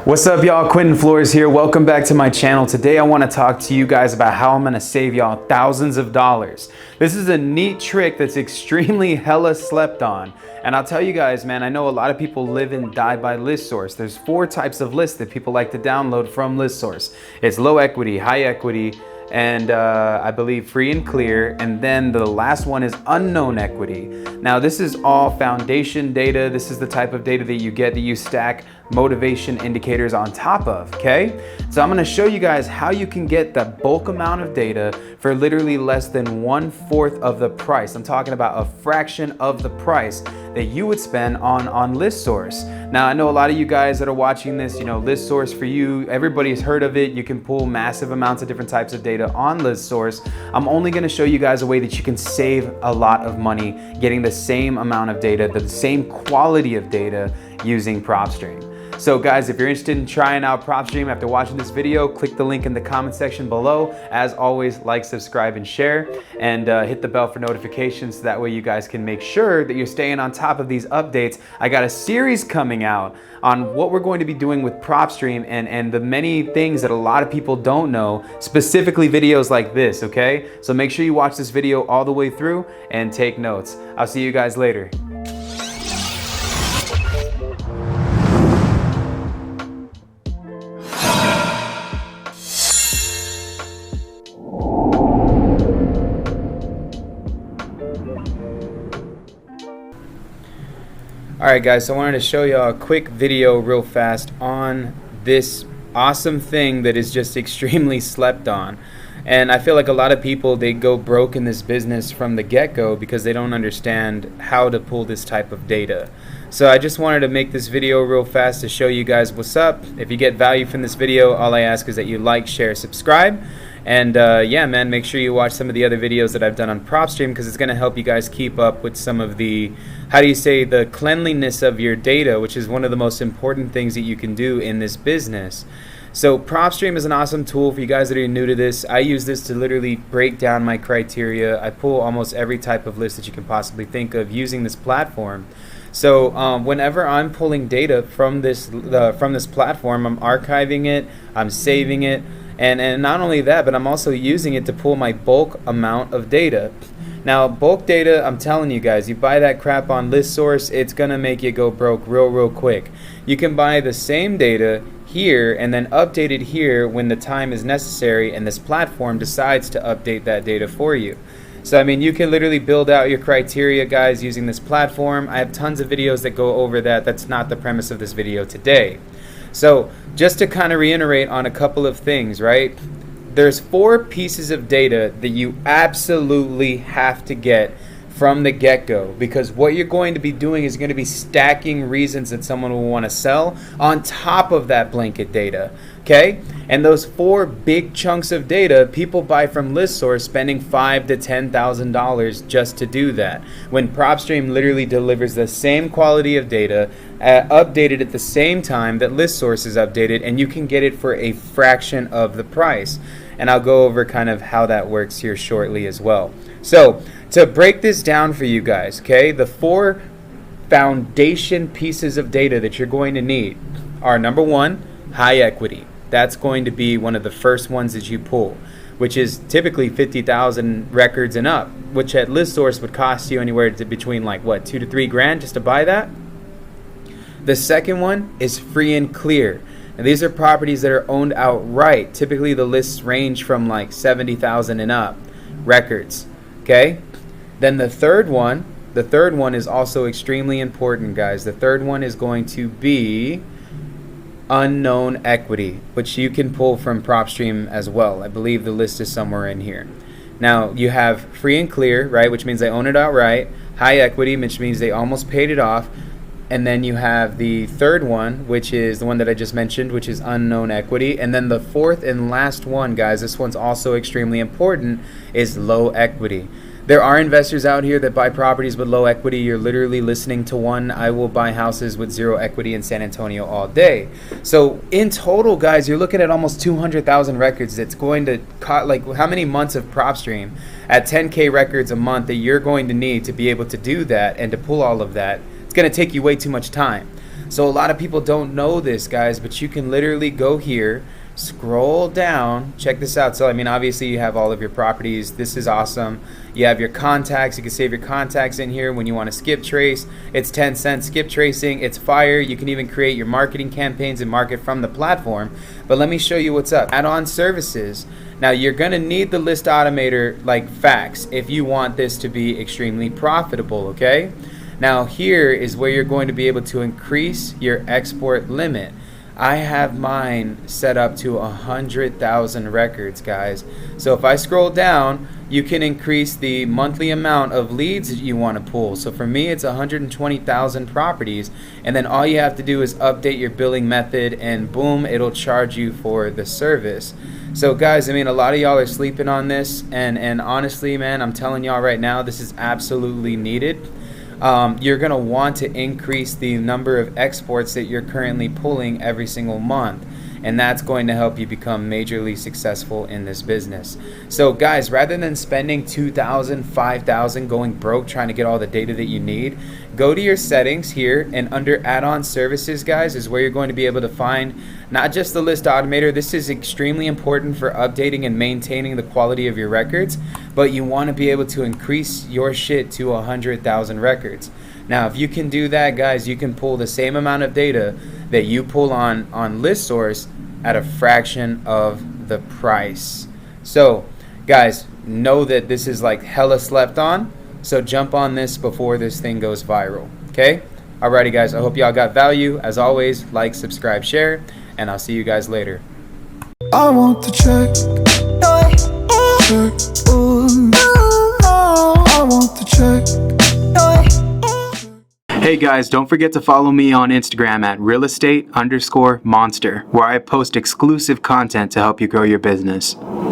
What's up, y'all? Quentin Flores here. Welcome back to my channel. Today I want to talk to you guys about how I'm going to save y'all thousands of dollars. This is a neat trick that's extremely hella slept on. And I'll tell you guys, man, I know a lot of people live and die by list source. There's 4 types of lists that people like to download from list source. It's low equity, high equity, and I believe free and clear, and then the last one is unknown equity. Now this is all foundation data. This is the type of data that you get that you stack motivation indicators on top of, okay? So I'm gonna show you guys how you can get the bulk amount of data for literally less than 1/4 of the price. I'm talking about a fraction of the price that you would spend on list source. Now I know a lot of you guys that are watching this, you know, list source for you, everybody's heard of it. You can pull massive amounts of different types of data on list source. I'm only gonna show you guys a way that you can save a lot of money getting the same amount of data, the same quality of data using Propstream. So guys, if you're interested in trying out Propstream after watching this video, click the link in the comment section below. As always, like, subscribe, and share, and hit the bell for notifications so that way you guys can make sure that you're staying on top of these updates. I got a series coming out on what we're going to be doing with Propstream and the many things that a lot of people don't know, specifically videos like this, okay? So make sure you watch this video all the way through and take notes. I'll see you guys later. Alright guys, so I wanted to show y'all a quick video real fast on this awesome thing that is just extremely slept on. And I feel like a lot of people, they go broke in this business from the get-go because they don't understand how to pull this type of data. So I just wanted to make this video real fast to show you guys what's up. If you get value from this video, all I ask is that you like, share, subscribe. And yeah, man, make sure you watch some of the other videos that I've done on Propstream because it's going to help you guys keep up with some of the, how do you say, the cleanliness of your data, which is one of the most important things that you can do in this business. So Propstream is an awesome tool for you guys that are new to this. I use this to literally break down my criteria. I pull almost every type of list that you can possibly think of using this platform. So whenever I'm pulling data from this platform, I'm archiving it, I'm saving it, and not only that, but I'm also using it to pull my bulk amount of data. Now, bulk data, I'm telling you guys, you buy that crap on list source, it's gonna make you go broke real quick. You can buy the same data here and then update it here when the time is necessary and this platform decides to update that data for you. So I mean, you can literally build out your criteria, guys, using this platform. I have tons of videos that go over that. That's not the premise of this video today. So just to kind of reiterate on a couple of things, right? There's 4 pieces of data that you absolutely have to get from the get-go, because what you're going to be doing is going to be stacking reasons that someone will want to sell on top of that blanket data, okay? And those 4 big chunks of data people buy from list source, spending $5,000 to $10,000 just to do that, when Propstream literally delivers the same quality of data updated at the same time that list source is updated, and you can get it for a fraction of the price. And I'll go over kind of how that works here shortly as well. So to break this down for you guys, okay, the 4 foundation pieces of data that you're going to need are, number 1, high equity. That's going to be one of the first ones that you pull, which is typically 50,000 records and up, which at list source would cost you anywhere to between like what, $2 to $3 grand just to buy that. The second one is free and clear. And these are properties that are owned outright. Typically the lists range from like 70,000 and up records, okay? Then the third one is also extremely important, guys. The third one is going to be unknown equity, which you can pull from Propstream as well. I believe the list is somewhere in here. Now you have free and clear, right, which means they own it outright. High equity, which means they almost paid it off. And then you have the third one, which is the one that I just mentioned, which is unknown equity. And then the fourth and last one, guys, this one's also extremely important, is low equity. There are investors out here that buy properties with low equity. You're literally listening to one. I will buy houses with 0 equity in San Antonio all day. So in total, guys, you're looking at almost 200,000 records. That's going to cost, like, how many months of Propstream at 10K records a month that you're going to need to be able to do that and to pull all of that. It's going to take you way too much time. So a lot of people don't know this, guys, but you can literally go here, scroll down, check this out. So I mean, obviously you have all of your properties. This is awesome. You have your contacts. You can save your contacts in here. When you want to skip trace, it's 10 cents skip tracing. It's fire. You can even create your marketing campaigns and market from the platform. But let me show you what's up. Add-on services. Now you're gonna need the list automator like facts if you want this to be extremely profitable, okay? Now here is where you're going to be able to increase your export limit. I have mine set up to 100,000 records, guys. So if I scroll down, you can increase the monthly amount of leads that you want to pull. So for me, it's 120,000 properties. And then all you have to do is update your billing method and boom, it'll charge you for the service. So guys, I mean, a lot of y'all are sleeping on this. And honestly, man, I'm telling y'all right now, this is absolutely needed. You're going to want to increase the number of exports that you're currently pulling every single month. And that's going to help you become majorly successful in this business. So guys, rather than spending $2,000, $5,000 going broke trying to get all the data that you need, go to your settings here, and under add-on services, guys, is where you're going to be able to find not just the list automator. This is extremely important for updating and maintaining the quality of your records, but you want to be able to increase your shit to 100,000 records. Now, if you can do that, guys, you can pull the same amount of data that you pull on ListSource at a fraction of the price. So, guys, know that this is like hella slept on. So jump on this before this thing goes viral. Okay? Alrighty, guys. I hope y'all got value. As always, like, subscribe, share, and I'll see you guys later. I want the check. Ooh. I want the check. Hey guys, don't forget to follow me on Instagram at realestate_monster, where I post exclusive content to help you grow your business.